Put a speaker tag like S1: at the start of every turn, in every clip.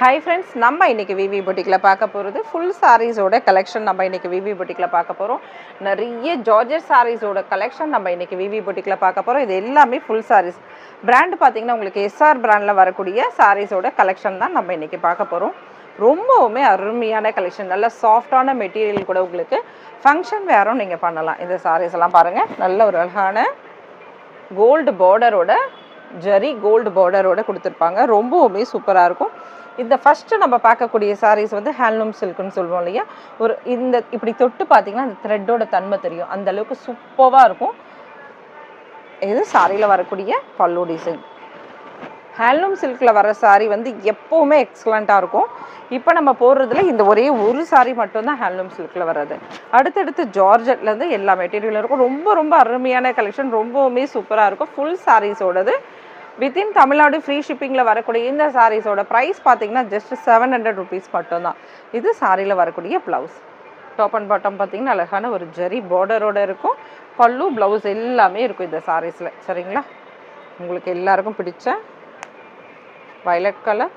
S1: Hi friends, நம்ம இன்னைக்கு விவி பொட்டிக்ல பார்க்க போறது full sarees ஓட collection நம்ம இன்னைக்கு விவி பொட்டிக்ல பார்க்க போறோம். நிறைய ஜார்ஜெட் sarees ஓட collection நம்ம இன்னைக்கு விவி பொட்டிக்ல பார்க்க போறோம். இது எல்லாமே full sarees. பிராண்ட் பாத்தீங்கன்னா உங்களுக்கு SR பிராண்ட்ல வரக்கூடிய sarees ஓட collection தான் நம்ம இன்னைக்கு பார்க்க போறோம். ரொம்பவுமே அருமையான கலெக்ஷன், நல்ல சாஃப்டான மெட்டீரியல் கூட உங்களுக்கு ஃபங்க்ஷன் வேரும் நீங்க பண்ணலாம். இந்த sarees எல்லாம் பாருங்க, நல்ல ஒரு அழகான கோல்டு பார்டரோட ஜரி கோல்டு பார்டரோட கொடுத்துருப்பாங்க. ரொம்பவுமே சூப்பராக இருக்கும். இந்த ஃபஸ்ட்டு நம்ம பார்க்கக்கூடிய சாரீஸ் வந்து ஹேண்ட்லூம் சில்க்குன்னு சொல்லுவோம் இல்லையா, ஒரு இந்த இப்படி தொட்டு பார்த்தீங்கன்னா அந்த த்ரெட்டோட தன்மை தெரியும், அந்த அளவுக்கு சூப்பராக இருக்கும். இது சாரியில் வரக்கூடிய பல்லு டிசைன். ஹேண்ட்லூம் சில்கில் வர சாரீ வந்து எப்போவுமே எக்ஸலண்ட்டாக இருக்கும். இப்போ நம்ம போடுறதுல இந்த ஒரே ஒரு சாரீ மட்டும்தான் ஹேண்ட்லூம் சில்கில் வர்றது. அடுத்தடுத்து ஜார்ஜெட்லேருந்து எல்லா மெட்டீரியலும் இருக்கும். ரொம்ப ரொம்ப அருமையான கலெக்ஷன், ரொம்பவுமே சூப்பராக இருக்கும். ஃபுல் சாரீஸோடது வித்தின் தமிழ்நாடு ஃப்ரீ ஷிப்பிங்கில் வரக்கூடிய இந்த சாரீஸோட ப்ரைஸ் பார்த்தீங்கன்னா ஜஸ்ட் 700 rupees மட்டும்தான். இது சாரியில் வரக்கூடிய ப்ளவுஸ். டாப் அண்ட் பாட்டம் பார்த்தீங்கன்னா அழகான ஒரு ஜரி பார்டரோட இருக்கும். பல்லு ப்ளவுஸ் எல்லாமே இருக்கும் இந்த சாரீஸில். சரிங்களா, உங்களுக்கு எல்லாருக்கும் பிடிச்ச வயலட் கலர்,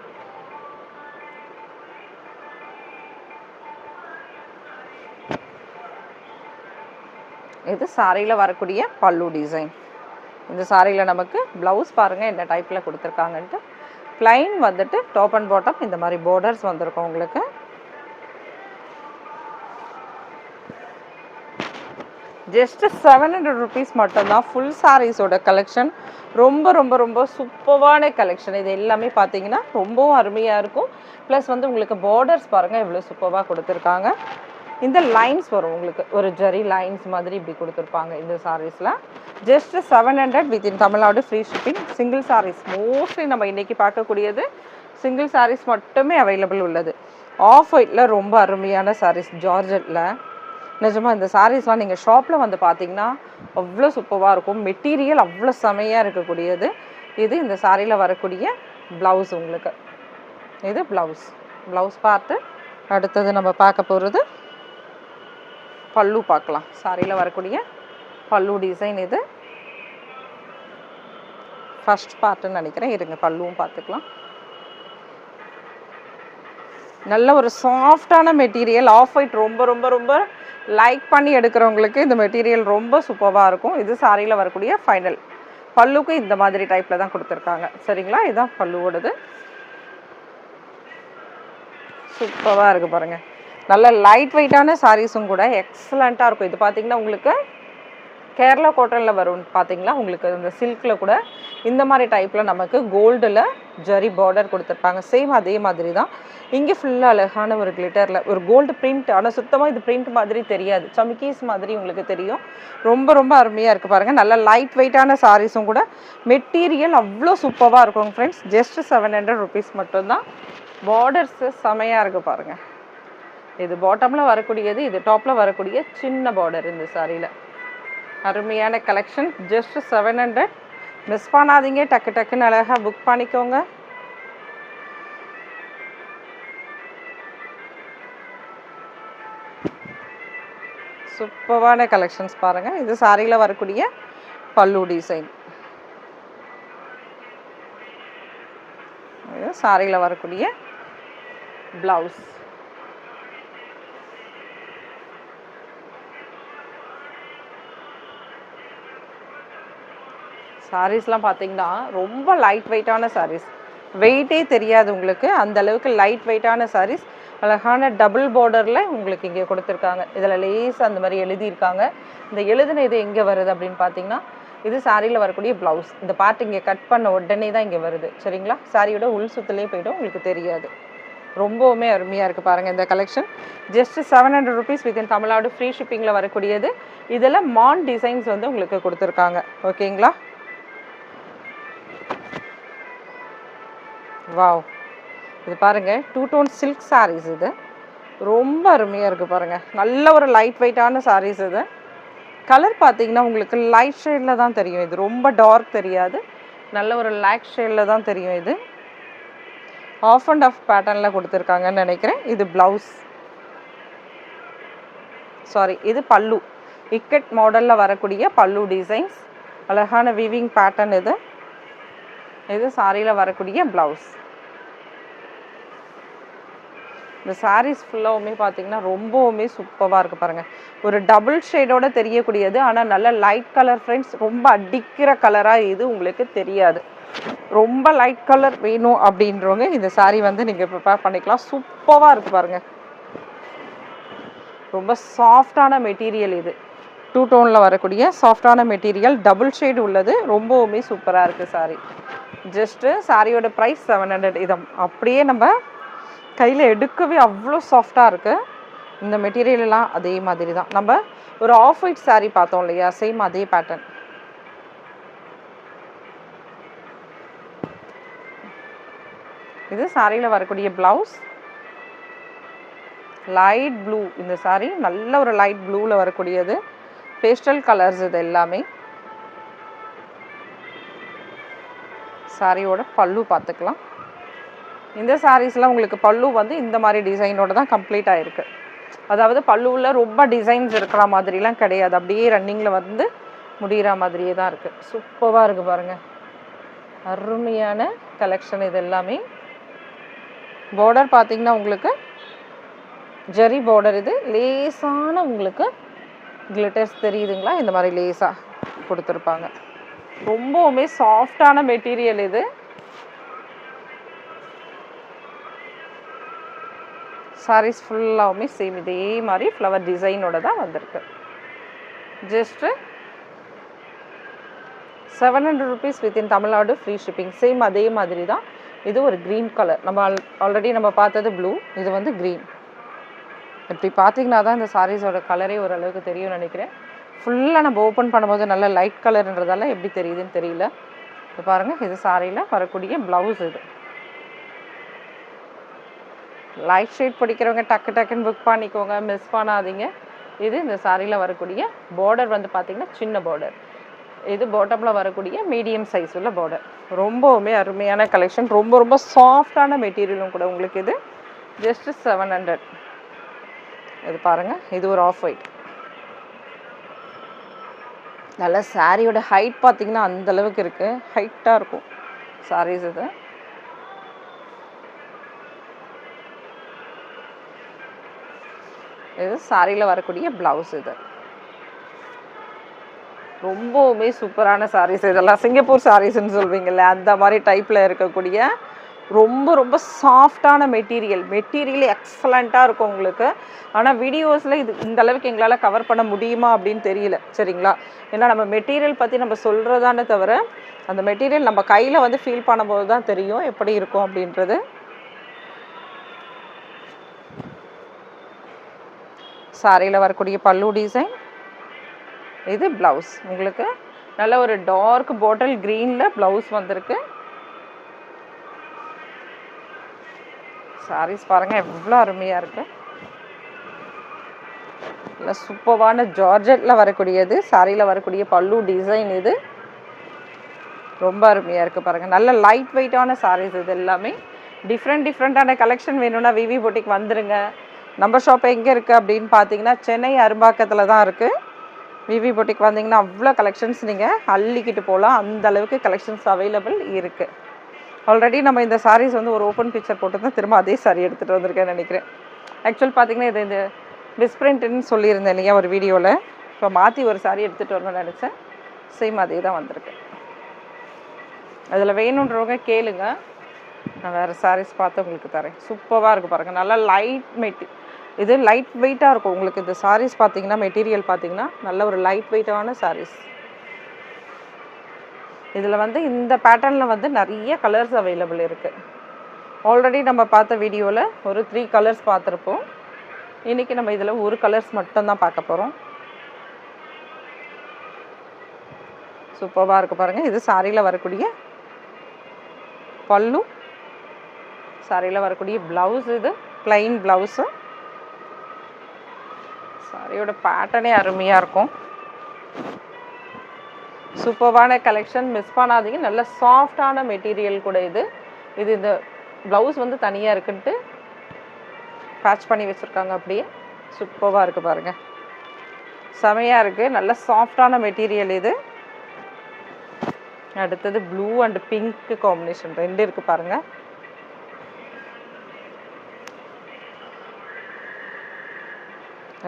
S1: இது சாரியில் வரக்கூடிய பல்லு டிசைன். இந்த சாரியில் நமக்கு ப்ளவுஸ் பாருங்கள் என்ன டைப்பில் கொடுத்துருக்காங்கன்ட்டு. ப்ளைன் வந்துட்டு டாப் அண்ட் பாட்டம் இந்த மாதிரி பார்டர்ஸ் வந்திருக்கும் உங்களுக்கு. ஜஸ்ட் 700 rupees மட்டும்தான் ஃபுல் சாரீஸோட கலெக்ஷன். ரொம்ப ரொம்ப ரொம்ப சூப்பரான கலெக்ஷன். இது எல்லாமே பார்த்தீங்கன்னா ரொம்பவும் அருமையாக இருக்கும். ப்ளஸ் வந்து உங்களுக்கு பார்டர்ஸ் பாருங்கள் எவ்வளோ சூப்பராக கொடுத்துருக்காங்க. இந்த லைன்ஸ் வரும் உங்களுக்கு, ஒரு ஜரி லைன்ஸ் மாதிரி இப்படி கொடுத்துருப்பாங்க இந்த சாரீஸில். Just 700 within Tamil Nadu free shipping. Single saris mostly நம்ம இன்றைக்கி பார்க்கக்கூடியது சிங்கிள் சாரீஸ் மட்டுமே அவைலபிள் உள்ளது. ஆஃப் ஒயிட்டில் ரொம்ப அருமையான சாரீஸ் ஜார்ஜெட்டில். நிஜமாக இந்த சாரீஸ்லாம் நீங்கள் ஷாப்பில் வந்து பார்த்தீங்கன்னா அவ்வளோ சூப்பராக இருக்கும். மெட்டீரியல் அவ்வளோ செமையாக இருக்கக்கூடியது. இது இந்த சாரியில் வரக்கூடிய ப்ளவுஸ் உங்களுக்கு. இது ப்ளவுஸ் பார்த்து. அடுத்தது நம்ம பார்க்க போகிறது பல்லு பார்க்கலாம். சாரியில் வரக்கூடிய பல்லு டிசைன். இது ஃபர்ஸ்ட் பார்ட்டுன்னு நினைக்கிறேன். இருங்க பல்லுவும் பார்த்துக்கலாம். நல்ல ஒரு சாஃப்டான மெட்டீரியல். ஆஃப் ஒயிட் ரொம்ப ரொம்ப ரொம்ப லைக் பண்ணி எடுக்கிறவங்களுக்கு இந்த மெட்டீரியல் ரொம்ப சூப்பராக இருக்கும். இது சாரியில் வரக்கூடிய ஃபைனல். பல்லுக்கு இந்த மாதிரி டைப்பில் தான் கொடுத்துருக்காங்க. சரிங்களா, இதுதான் பல்லுவோடது. சூப்பராக இருக்குது பாருங்கள். நல்ல லைட் வெயிட்டான சாரீஸும் கூட எக்ஸலண்ட்டாக இருக்கும். இது பார்த்திங்கன்னா உங்களுக்கு கேரளா காட்டனில் வரும். பார்த்தீங்களா, உங்களுக்கு இந்த சில்கில் கூட இந்த மாதிரி டைப்பில் நமக்கு கோல்டில் ஜரி பார்டர் கொடுத்துருப்பாங்க. சேம் அதே மாதிரி தான் இங்கே ஃபுல்லாக அழகான ஒரு கிளிட்டரில் ஒரு கோல்டு பிரிண்ட். ஆனால் சுத்தமாக இது பிரிண்ட் மாதிரி தெரியாது, சமிக்கீஸ் மாதிரி உங்களுக்கு தெரியும். ரொம்ப ரொம்ப அருமையாக இருக்குது பாருங்கள். நல்ல லைட் வெயிட்டான சாரீஸும் கூட. மெட்டீரியல் அவ்வளோ சூப்பராக இருக்கும் ஃப்ரெண்ட்ஸ். ஜஸ்ட் 700 rupees மட்டும்தான். பார்டர்ஸு செமையாக இருக்குது பாருங்கள். இது பாட்டமில் வரக்கூடியது, இது டாப்பில் வரக்கூடிய சின்ன பார்டர் இந்த சாரியில். அருமையான கலெக்ஷன். ஜஸ்ட் 700. மிஸ் பண்ணாதீங்க, டக்கு டக்குன்னு அழகாக புக் பண்ணிக்கோங்க. சூப்பரான கலெக்ஷன்ஸ் பாருங்கள். இது சாரியில் வரக்கூடிய பல்லு டிசைன். இது சாரியில் வரக்கூடிய ப்ளவுஸ். சாரீஸ்லாம் பார்த்தீங்கன்னா ரொம்ப லைட் வெயிட்டான சாரீஸ், வெயிட்டே தெரியாது உங்களுக்கு, அந்த அளவுக்கு லைட் வெயிட்டான சாரீஸ். அழகான டபுள் பார்டரில் உங்களுக்கு இங்கே கொடுத்துருக்காங்க. இதில் லேஸ் அந்த மாதிரி எழுதியிருக்காங்க. இந்த எழுதின இது எங்கே வருது அப்படின்னு பார்த்தீங்கன்னா இது சாரியில் வரக்கூடிய ப்ளவுஸ். இந்த பார்ட் இங்கே கட் பண்ண உடனே தான் இங்கே வருது. சரிங்களா, சாரியோட உள் சுற்றுலேயே போய்டும், உங்களுக்கு தெரியாது. ரொம்பவுமே அருமையாக இருக்குது பாருங்கள் இந்த collection. Just 700 rupees within Tamil Nadu free ஷிப்பிங்கில் வரக்கூடியது. இதில் மான் டிசைன்ஸ் வந்து உங்களுக்கு கொடுத்துருக்காங்க. ஓகேங்களா. வாவ், இது பாருங்கள் 2 tone சில்க் சாரீஸ். இது ரொம்ப அருமையாக இருக்குது பாருங்கள். நல்ல ஒரு லைட் வெயிட்டான சாரீஸ். இது கலர் பார்த்தீங்கன்னா உங்களுக்கு லைட் ஷேடில் தான் தெரியும். இது ரொம்ப டார்க் தெரியாது, நல்ல ஒரு லைட் ஷேடில் தான் தெரியும். இது ஆஃப் அண்ட் ஆஃப் பேட்டர்னில் கொடுத்துருக்காங்கன்னு நினைக்கிறேன். இது ப்ளவுஸ், சாரி இது பல்லு. இக்கட் மாடலில் வரக்கூடிய பல்லு டிசைன்ஸ். அழகான வீவிங் பேட்டர்ன். இது சாரியில் வரக்கூடிய ப்ளவுஸ். இந்த சாரீஸ் ஃபுல்லாவுமே பார்த்தீங்கன்னா ரொம்பவுமே சூப்பராக இருக்குது பாருங்கள். ஒரு டபுள் ஷேடோட தெரியக்கூடியது, ஆனால் நல்ல லைட் கலர் ஃப்ரெண்ட்ஸ். ரொம்ப அடிக்கிற கலராக இது உங்களுக்கு தெரியாது. ரொம்ப லைட் கலர் வேணும் அப்படின்றவங்க இந்த சாரீ வந்து நீங்கள் ப்ரிப்பேர் பண்ணிக்கலாம். சூப்பராக இருக்குது பாருங்கள். ரொம்ப சாஃப்டான மெட்டீரியல் இது. 2 டோனில் வரக்கூடிய சாஃப்டான மெட்டீரியல், டபுள் ஷேடு உள்ளது. ரொம்பவுமே சூப்பராக இருக்குது சாரீ. ஜஸ்ட்டு சாரியோட ப்ரைஸ் 700. இதை அப்படியே நம்ம கையில் எடுக்கவே அவ்வளோ சாஃப்டாக இருக்குது. இந்த மெட்டீரியல்லாம் அதே மாதிரி தான். நம்ம ஒரு ஆஃப் ஒயிட் சாரீ பார்த்தோம் இல்லையா, சேம் அதே பேட்டர்ன். இது சாரியில் வரக்கூடிய ப்ளவுஸ். லைட் ப்ளூ இந்த சாரீ, நல்ல ஒரு லைட் ப்ளூவில் வரக்கூடியது. பேஸ்டல் கலர்ஸ் இது எல்லாமே. சாரியோட பல்லு பார்த்துக்கலாம். இந்த சாரீஸ்லாம் உங்களுக்கு பல்லு வந்து இந்த மாதிரி டிசைனோட தான் கம்ப்ளீட் ஆகிருக்கு. அதாவது பல்லுவில் ரொம்ப டிசைன்ஸ் இருக்கிற மாதிரிலாம் கிடையாது. அப்படியே ரன்னிங்கில் வந்து முடிகிற மாதிரியே தான் இருக்குது. சூப்பராக இருக்குது பாருங்கள். அருமையான கலெக்ஷன் இது எல்லாமே. பார்டர் பார்த்திங்கன்னா உங்களுக்கு ஜரி பார்டர். இது லேசான உங்களுக்கு கிளிட்டர்ஸ் தெரியுதுங்களா, இந்த மாதிரி லேஸாக கொடுத்துருப்பாங்க. ரொம்பவுமே சாஃப்டான மெட்டீரியல் இது. சாரீஸ் ஃபுல்லாகவுமே சேம் இதே மாதிரி ஃப்ளவர் டிசைனோட தான் வந்திருக்கு. Just 700 rupees within Tamil Nadu, free shipping. Same அதே மாதிரி தான். இது ஒரு க்ரீன் கலர். நம்ம ஆல்ரெடி நம்ம பார்த்தது ப்ளூ, இது வந்து க்ரீன். இப்படி பார்த்தீங்கன்னா தான் இந்த சாரீஸோட கலரே ஓரளவுக்கு தெரியும்னு நினைக்கிறேன். ஃபுல்லாக நம்ம ஓப்பன் பண்ணும்போது நல்ல லைட் கலர்ன்றதால எப்படி தெரியுதுன்னு தெரியல. இப்போ பாருங்கள், இது சாரியில் வரக்கூடிய ப்ளவுஸ். இது லைட் ஷேட் பிடிக்கிறவங்க டக்கு டக்குன்னு புக் பண்ணிக்கோங்க, மிஸ் பண்ணாதீங்க. இது இந்த சாரியில் வரக்கூடிய பார்டர் வந்து பார்த்திங்கன்னா சின்ன பார்டர். இது பாட்டமில் வரக்கூடிய மீடியம் சைஸ் உள்ள பார்டர். ரொம்பவுமே அருமையான கலெக்ஷன். ரொம்ப ரொம்ப சாஃப்டான மெட்டீரியலும் கூட உங்களுக்கு. இது ஜஸ்ட் 700. இது பாருங்கள், இது ஒரு ஆஃப் ஒயிட். நல்ல சாரியோட ஹைட் பார்த்திங்கன்னா அந்தளவுக்கு இருக்குது. ஹைட்டாக இருக்கும் சாரீஸ். இது சாரியில் வரக்கூடிய ப்ளவுஸ். இது ரொம்பவுமே சூப்பரான சாரீஸ். இதெல்லாம் சிங்கப்பூர் சாரீஸ்ன்னு சொல்வீங்கள்ல, அந்த மாதிரி டைப்பில் இருக்கக்கூடிய ரொம்ப ரொம்ப சாஃப்டான மெட்டீரியல் எக்ஸலண்ட்டாக இருக்கும் உங்களுக்கு. ஆனால் வீடியோஸில் இது இந்த அளவுக்கு எங்களால் கவர் பண்ண முடியுமா அப்படின்னு தெரியல, சரிங்களா? ஏன்னா நம்ம மெட்டீரியல் பற்றி நம்ம சொல்கிறதானே தவிர அந்த மெட்டீரியல் நம்ம கையில் வந்து ஃபீல் பண்ணும்போது தான் தெரியும் எப்படி இருக்கும் அப்படின்றது. சாரியில் வரக்கூடிய பல்லு டிசைன். இது ப்ளவுஸ். உங்களுக்கு நல்ல ஒரு டார்க் பாட்டில் க்ரீனில் ப்ளவுஸ் வந்திருக்கு. சாரீஸ் பாருங்கள் எவ்வளோ அருமையாக இருக்குது. இல்லை சூப்பரான ஜார்ஜெட்டில் வரக்கூடியது. சாரியில் வரக்கூடிய பல்லு டிசைன். இது ரொம்ப அருமையாக இருக்குது பாருங்கள். நல்ல லைட் வெயிட்டான சாரீஸ். இது எல்லாமே டிஃப்ரெண்ட்டான கலெக்ஷன் வேணும்னா விவி பொட்டிக் வந்துடுங்க. நம்ம ஷாப் எங்கே இருக்குது அப்படின்னு பார்த்தீங்கன்னா சென்னை அரும்பாக்கத்தில் தான் இருக்குது. விவி பொட்டிக் வந்தீங்கன்னா அவ்வளோ கலெக்ஷன்ஸ் நீங்கள் அள்ளிக்கிட்டு போகலாம். அந்த அளவுக்கு கலெக்ஷன்ஸ் அவைலபிள் இருக்குது. ஆல்ரெடி நம்ம இந்த சாரீஸ் வந்து ஒரு ஓப்பன் பிக்சர் போட்டு தான் திரும்ப அதே சாரீ எடுத்துகிட்டு வந்திருக்கேன்னு நினைக்கிறேன். ஆக்சுவல் பார்த்தீங்கன்னா இது இந்த மிஸ்பிரிண்ட்னு சொல்லியிருந்தேன் இல்லையா ஒரு வீடியோவில். இப்போ மாற்றி ஒரு சாரீ எடுத்துகிட்டு வரணும்னு நினச்சேன். சேம் அதே தான் வந்திருக்கு. அதில் வேணுன்றவங்க கேளுங்க, நான் வேறு சாரீஸ் பார்த்து உங்களுக்கு தரேன். சூப்பராக இருக்குது பாருங்கள். நல்லா லைட் இது லைட் வெயிட்டாக இருக்கும் உங்களுக்கு. இந்த சாரீஸ் பார்த்தீங்கன்னா மெட்டீரியல் பார்த்தீங்கன்னா நல்ல ஒரு லைட் வெயிட்டான சாரீஸ். இதில் வந்து இந்த பேட்டர்னில் வந்து நிறைய கலர்ஸ் அவைலபிள் இருக்குது. ஆல்ரெடி நம்ம பார்த்த வீடியோவில் ஒரு 3 கலர்ஸ் பார்த்துருப்போம். இன்றைக்கி நம்ம இதில் ஒரு கலர்ஸ் மட்டும்தான் பார்க்க போகிறோம். சூப்பராக இருக்குது பாருங்கள். இது சாரியில் வரக்கூடிய பல்லு, சாரியில் வரக்கூடிய ப்ளவுஸ். இது ப்ளைன் ப்ளவுஸு. சாரியோட பேட்டர்னே அருமையாக இருக்கும். சூப்பரான கலெக்ஷன், மிஸ் பண்ணாதீங்க. நல்ல சாஃப்டான மெட்டீரியல் கூட. இது இந்த ப்ளவுஸ் வந்து தனியாக இருக்குன்ட்டு பேட்ச் பண்ணி வச்சுருக்காங்க. அப்படியே சூப்பராக இருக்குது பாருங்கள். செமையாக இருக்குது. நல்ல சாஃப்டான மெட்டீரியல் இது. அடுத்தது ப்ளூ அண்ட் பிங்க் காம்பினேஷன் 2 இருக்குது பாருங்கள்.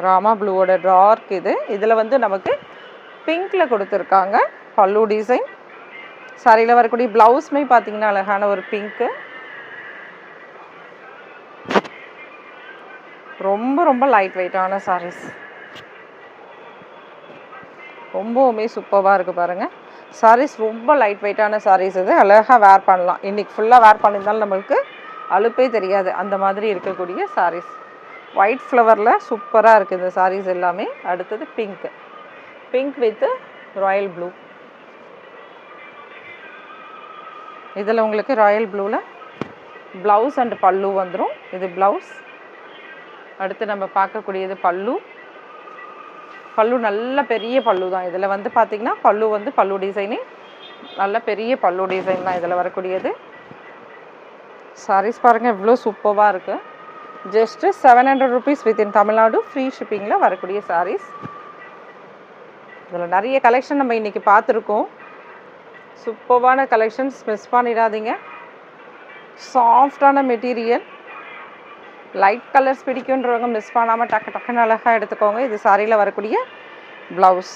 S1: ராமா ப்ளூவோட டார்க் இது. இதில் வந்து நமக்கு பிங்க்கில் கொடுத்துருக்காங்க பல்லு டிசைன். சாரியில் வரக்கூடிய ப்ளவுஸுமே பார்த்தீங்கன்னா அழகான ஒரு பிங்க்கு. ரொம்ப ரொம்ப லைட் வெயிட்டான சாரீஸ், ரொம்பவுமே சூப்பராக இருக்குது பாருங்கள். சாரீஸ் ரொம்ப லைட் வெயிட்டான சாரீஸ். இது அழகாக வேர் பண்ணலாம். இன்றைக்கி ஃபுல்லாக வேர் பண்ணியிருந்தாலும் நம்மளுக்கு அலுப்பே தெரியாது அந்த மாதிரி இருக்கக்கூடிய சாரீஸ். ஒயிட் ஃப்ளவரில் சூப்பராக இருக்குது இந்த சாரீஸ் எல்லாமே. அடுத்தது pink, pink with Royal blue. இதில் உங்களுக்கு ராயல் ப்ளூவில் ப்ளவுஸ் அண்ட் பல்லு வந்துடும். இது ப்ளவுஸ். அடுத்து நம்ம பார்க்கக்கூடியது பல்லு. பல்லு நல்ல பெரிய பல்லு தான். இதில் வந்து பார்த்திங்கன்னா பல்லு வந்து பல்லு டிசைனே நல்ல பெரிய பல்லு டிசைன் தான் இதில் வரக்கூடியது. சாரீஸ் பாருங்கள் எவ்வளோ சூப்பராக இருக்குது. Just 700 rupees within Tamil Nadu free ஷிப்பிங்கில் வரக்கூடிய சாரீஸ். இதில் நிறைய கலெக்ஷன் நம்ம இன்றைக்கி பார்த்துருக்கோம். சூப்பரான கலெக்ஷன்ஸ், மிஸ் பண்ணிடாதீங்க. சாஃப்டான மெட்டீரியல், லைட் கலர்ஸ் பிடிக்குன்றவங்க மிஸ் பண்ணாமல் டக்கு டக்குன்னு அழகாக எடுத்துக்கோங்க. இது சாரியில் வரக்கூடிய ப்ளவுஸ்.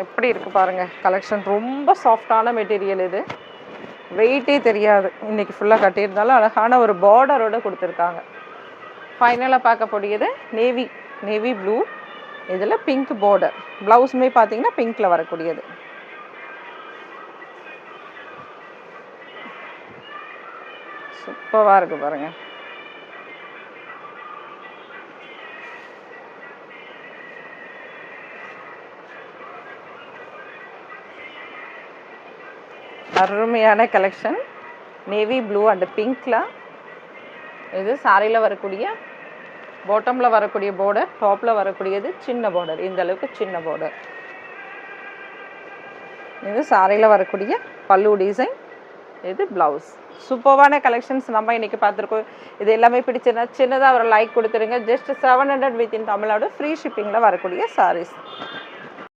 S1: எப்படி இருக்குது பாருங்கள் கலெக்ஷன். ரொம்ப சாஃப்டான மெட்டீரியல், இது வெயிட்டே தெரியாது. இன்றைக்கி ஃபுல்லாக கட்டியிருந்தாலும் அழகான ஒரு பார்டரோடு கொடுத்துருக்காங்க. ஃபைனலாக பார்க்கக்கூடியது நேவி ப்ளூ. இதில் பிங்க் பார்டர். ப்ளவுஸுமே பார்த்தீங்கன்னா பிங்க்கில் வரக்கூடியது. சூப்பராக இருக்குது பாருங்கள். அருமையான கலெக்ஷன். நேவி ப்ளூ அண்ட் பிங்க்ல. இது சாரியில் வரக்கூடிய பாட்டமில் வரக்கூடிய பார்டர், டாப்பில் வரக்கூடியது சின்ன பார்டர். இந்த அளவுக்கு சின்ன பார்டர். இது சாரியில் வரக்கூடிய பல்லு டிசைன். இது ப்ளவுஸ். சூப்பரான கலெக்ஷன்ஸ் நம்ம இன்றைக்கி பார்த்துருக்கோம். இது எல்லாமே பிடிச்சிருந்தா சின்னதாக ஒரு லைக் கொடுத்துருங்க. ஜஸ்ட் 700 வித்தின் தமிழ்நாடு ஃப்ரீ ஷிப்பிங்கில் வரக்கூடிய சாரீஸ்.